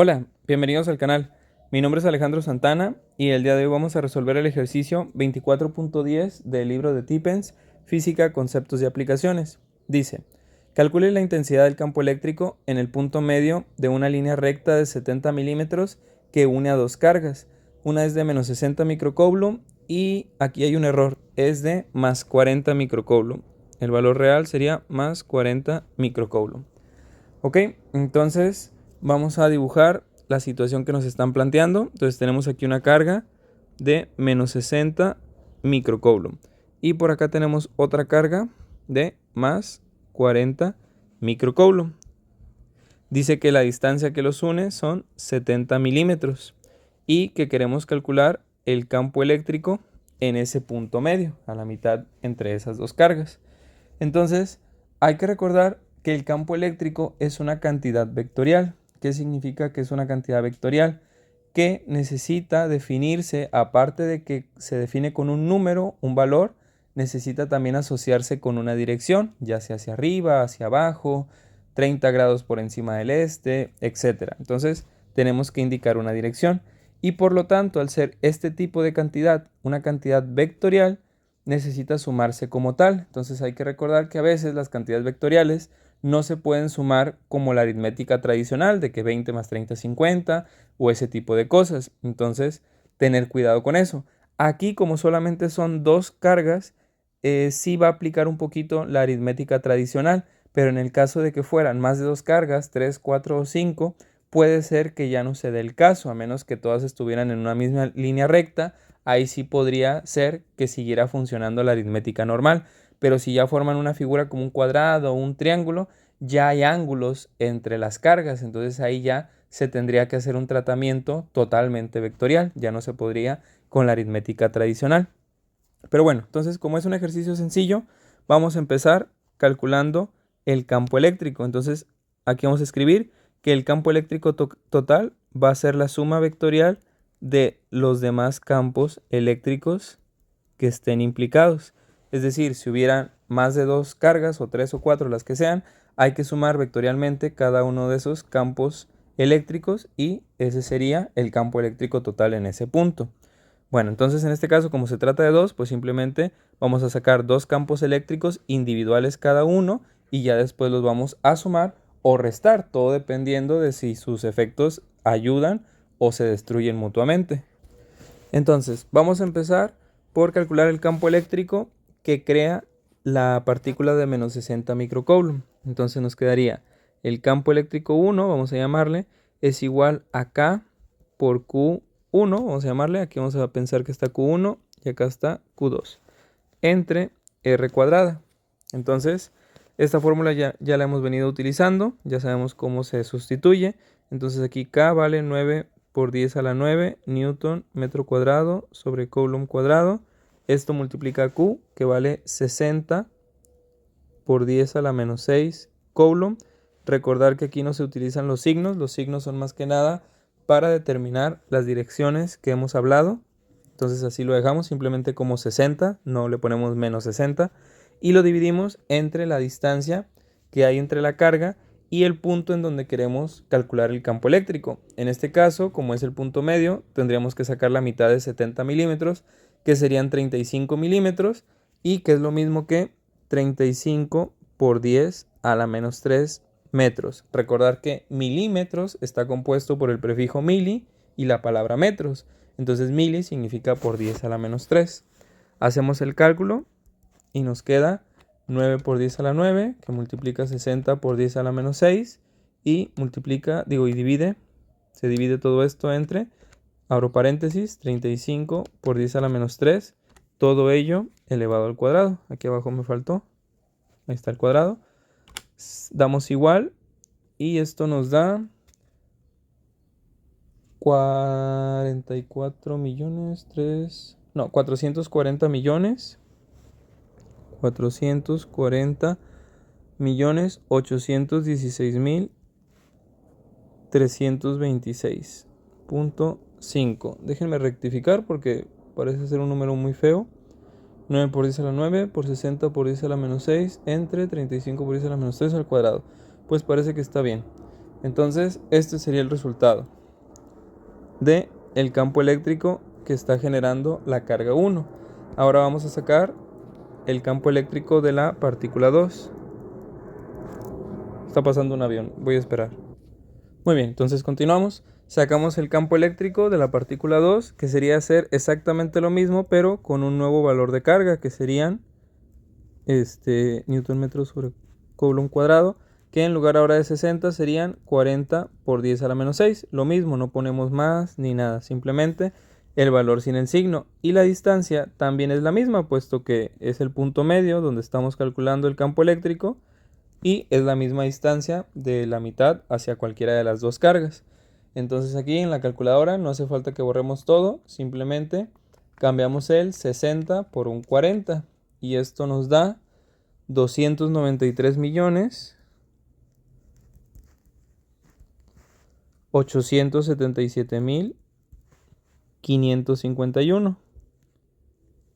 Hola, bienvenidos al canal. Mi nombre es Alejandro Santana y el día de hoy vamos a resolver el ejercicio 24.10 del libro de Tippens, Física, Conceptos y Aplicaciones. Dice, calcule la intensidad del campo eléctrico en el punto medio de una línea recta de 70 milímetros que une a dos cargas. Una es de menos 60 microcoulomb y aquí hay un error, es de más 40 microcoulomb. El valor real sería más 40 microcoulomb. Ok, entonces vamos a dibujar la situación que nos están planteando. Entonces tenemos aquí una carga de menos 60 microcoulomb. Y por acá tenemos otra carga de más 40 microcoulomb. Dice que la distancia que los une son 70 milímetros y que queremos calcular el campo eléctrico en ese punto medio, a la mitad entre esas dos cargas. Entonces, hay que recordar que el campo eléctrico es una cantidad vectorial. ¿Qué significa que es una cantidad vectorial? Que necesita definirse, aparte de que se define con un número, un valor, necesita también asociarse con una dirección, ya sea hacia arriba, hacia abajo, 30 grados por encima del este, etc. Entonces, tenemos que indicar una dirección. Y por lo tanto, al ser este tipo de cantidad, una cantidad vectorial, necesita sumarse como tal. Entonces hay que recordar que a veces las cantidades vectoriales no se pueden sumar como la aritmética tradicional de que 20 más 30 es 50 o ese tipo de cosas. Entonces, tener cuidado con eso. Aquí, como solamente son dos cargas, sí va a aplicar un poquito la aritmética tradicional, pero en el caso de que fueran más de dos cargas, 3, 4 o 5, puede ser que ya no se dé el caso, a menos que todas estuvieran en una misma línea recta. Ahí sí podría ser que siguiera funcionando la aritmética normal, pero si ya forman una figura como un cuadrado o un triángulo, ya hay ángulos entre las cargas, entonces ahí ya se tendría que hacer un tratamiento totalmente vectorial, ya no se podría con la aritmética tradicional. Pero bueno, entonces como es un ejercicio sencillo, vamos a empezar calculando el campo eléctrico. Entonces aquí vamos a escribir que el campo eléctrico total va a ser la suma vectorial de los demás campos eléctricos que estén implicados. Es decir, si hubieran más de dos cargas o tres o cuatro, las que sean, hay que sumar vectorialmente cada uno de esos campos eléctricos y ese sería el campo eléctrico total en ese punto. Bueno, entonces en este caso, como se trata de dos, pues simplemente vamos a sacar dos campos eléctricos individuales cada uno y ya después los vamos a sumar o restar, todo dependiendo de si sus efectos ayudan o se destruyen mutuamente. Entonces, vamos a empezar por calcular el campo eléctrico que crea la partícula de menos 60 microcoulomb. Entonces nos quedaría el campo eléctrico 1, vamos a llamarle, es igual a K por Q1, vamos a llamarle, aquí vamos a pensar que está Q1 y acá está Q2, entre R cuadrada. Entonces, esta fórmula ya la hemos venido utilizando, ya sabemos cómo se sustituye. Entonces aquí K vale 9 por 10 a la 9 Newton metro cuadrado sobre Coulomb cuadrado. Esto multiplica a Q, que vale 60 por 10 a la menos 6 Coulomb. Recordar que aquí no se utilizan los signos son más que nada para determinar las direcciones que hemos hablado. Entonces así lo dejamos simplemente como 60, no le ponemos menos 60 y lo dividimos entre la distancia que hay entre la carga y el punto en donde queremos calcular el campo eléctrico. En este caso, como es el punto medio, tendríamos que sacar la mitad de 70 milímetros, que serían 35 milímetros, y que es lo mismo que 35 por 10 a la menos 3 metros. Recordar que milímetros está compuesto por el prefijo mili y la palabra metros. Entonces mili significa por 10 a la menos 3. Hacemos el cálculo y nos queda 9 por 10 a la 9, que multiplica 60 por 10 a la menos 6 y se divide todo esto entre, abro paréntesis, 35 por 10 a la menos 3, todo ello elevado al cuadrado. Aquí abajo me faltó, ahí está el cuadrado. Damos igual y esto nos da 440 millones 840.816.326.5. Déjenme rectificar porque parece ser un número muy feo. 9 por 10 a la 9 por 60 por 10 a la menos 6 entre 35 por 10 a la menos 3 al cuadrado. Pues parece que está bien. Entonces, este sería el resultado de el campo eléctrico que está generando la carga 1. Ahora vamos a sacar el campo eléctrico de la partícula 2. Está pasando un avión, voy a esperar. Muy bien, entonces continuamos. Sacamos el campo eléctrico de la partícula 2, que sería hacer exactamente lo mismo, pero con un nuevo valor de carga, que serían Newton metro sobre Coulomb cuadrado, que en lugar ahora de 60 serían 40 por 10 a la menos 6. Lo mismo, no ponemos más ni nada, simplemente el valor sin el signo. Y la distancia también es la misma, puesto que es el punto medio donde estamos calculando el campo eléctrico, y es la misma distancia de la mitad hacia cualquiera de las dos cargas. Entonces aquí en la calculadora no hace falta que borremos todo, simplemente cambiamos el 60 por un 40 y esto nos da 293.877.551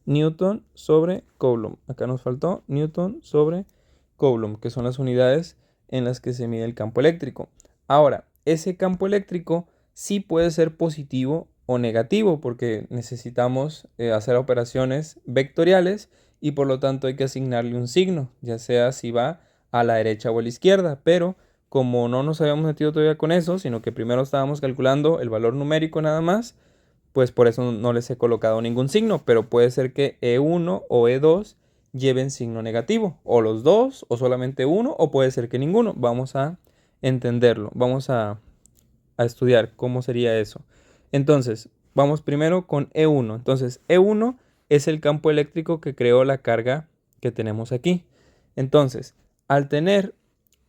Newton sobre Coulomb. Acá nos faltó Newton sobre Coulomb, que son las unidades en las que se mide el campo eléctrico. Ahora, ese campo eléctrico sí puede ser positivo o negativo, porque necesitamos hacer operaciones vectoriales y por lo tanto hay que asignarle un signo, ya sea si va a la derecha o a la izquierda, pero como no nos habíamos metido todavía con eso, sino que primero estábamos calculando el valor numérico nada más, pues por eso no les he colocado ningún signo, pero puede ser que E1 o E2 lleven signo negativo, o los dos, o solamente uno, o puede ser que ninguno. Vamos a entenderlo, vamos a estudiar cómo sería eso. Entonces, vamos primero con E1. Entonces, E1 es el campo eléctrico que creó la carga que tenemos aquí. Entonces, al tener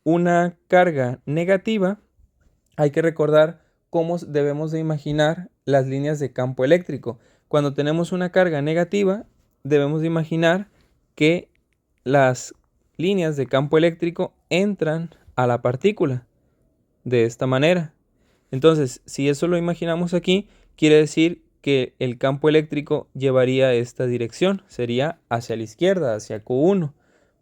una carga negativa, hay que recordar cómo debemos de imaginar las líneas de campo eléctrico. Cuando tenemos una carga negativa, debemos de imaginar que las líneas de campo eléctrico entran a la partícula de esta manera. Entonces, si eso lo imaginamos aquí, quiere decir que el campo eléctrico llevaría esta dirección, sería hacia la izquierda, hacia Q1.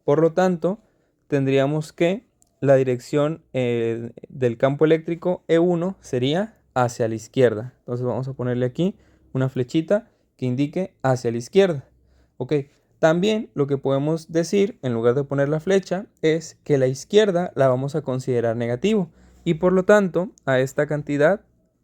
Por lo tanto, tendríamos que la dirección del campo eléctrico E1 sería hacia la izquierda. Entonces vamos a ponerle aquí una flechita que indique hacia la izquierda. Ok, también lo que podemos decir, en lugar de poner la flecha, es que la izquierda la vamos a considerar negativo. Y por lo tanto, a esta cantidad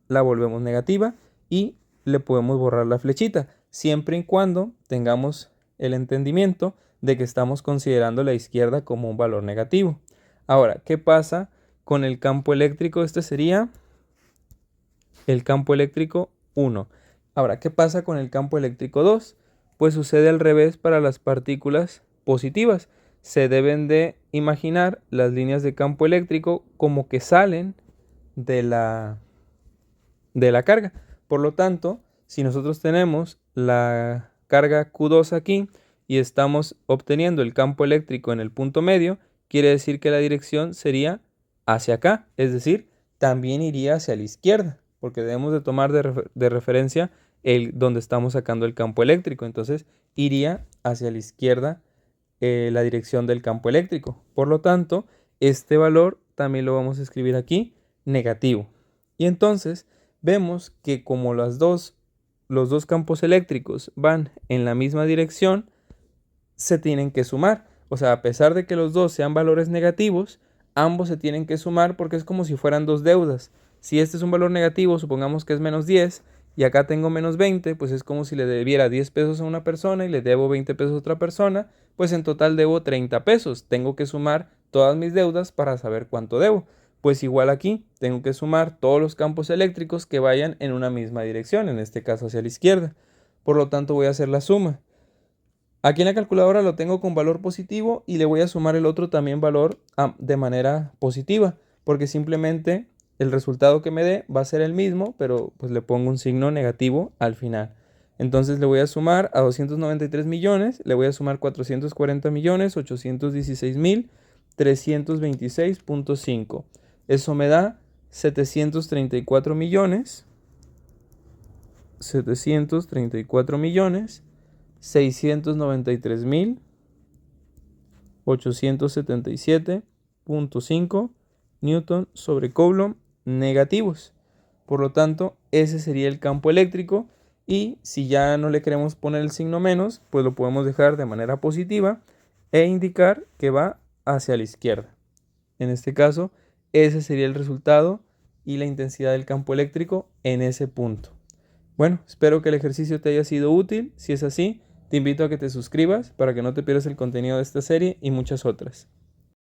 la volvemos negativa y le podemos borrar la flechita, siempre y cuando tengamos el entendimiento de que estamos considerando la izquierda como un valor negativo. Ahora, ¿qué pasa con el campo eléctrico? Este sería el campo eléctrico 1. Ahora, ¿qué pasa con el campo eléctrico 2? Pues sucede al revés para las partículas positivas. Se deben de imaginar las líneas de campo eléctrico como que salen de la carga. Por lo tanto, si nosotros tenemos la carga Q2 aquí y estamos obteniendo el campo eléctrico en el punto medio, quiere decir que la dirección sería hacia acá, es decir, también iría hacia la izquierda, porque debemos de tomar de referencia donde estamos sacando el campo eléctrico. Entonces, iría hacia la izquierda la dirección del campo eléctrico. Por lo tanto, este valor también lo vamos a escribir aquí, negativo. Y entonces, vemos que como los dos campos eléctricos van en la misma dirección, se tienen que sumar. O sea, a pesar de que los dos sean valores negativos, ambos se tienen que sumar porque es como si fueran dos deudas. Si este es un valor negativo, supongamos que es menos 10 y acá tengo menos 20, pues es como si le debiera 10 pesos a una persona y le debo 20 pesos a otra persona, pues en total debo 30 pesos. Tengo que sumar todas mis deudas para saber cuánto debo. Pues igual aquí, tengo que sumar todos los campos eléctricos que vayan en una misma dirección, en este caso hacia la izquierda. Por lo tanto, voy a hacer la suma. Aquí en la calculadora lo tengo con valor positivo y le voy a sumar el otro también valor de manera positiva, porque simplemente el resultado que me dé va a ser el mismo, pero pues le pongo un signo negativo al final. Entonces le voy a sumar a 293 millones, le voy a sumar 440 millones, 816.326.5. Eso me da 734 millones, 693.877.5 Newton sobre Coulomb negativos. Por lo tanto, ese sería el campo eléctrico, y si ya no le queremos poner el signo menos, pues lo podemos dejar de manera positiva e indicar que va hacia la izquierda. En este caso, ese sería el resultado y la intensidad del campo eléctrico en ese punto. Bueno, espero que el ejercicio te haya sido útil. Si es así, te invito a que te suscribas para que no te pierdas el contenido de esta serie y muchas otras.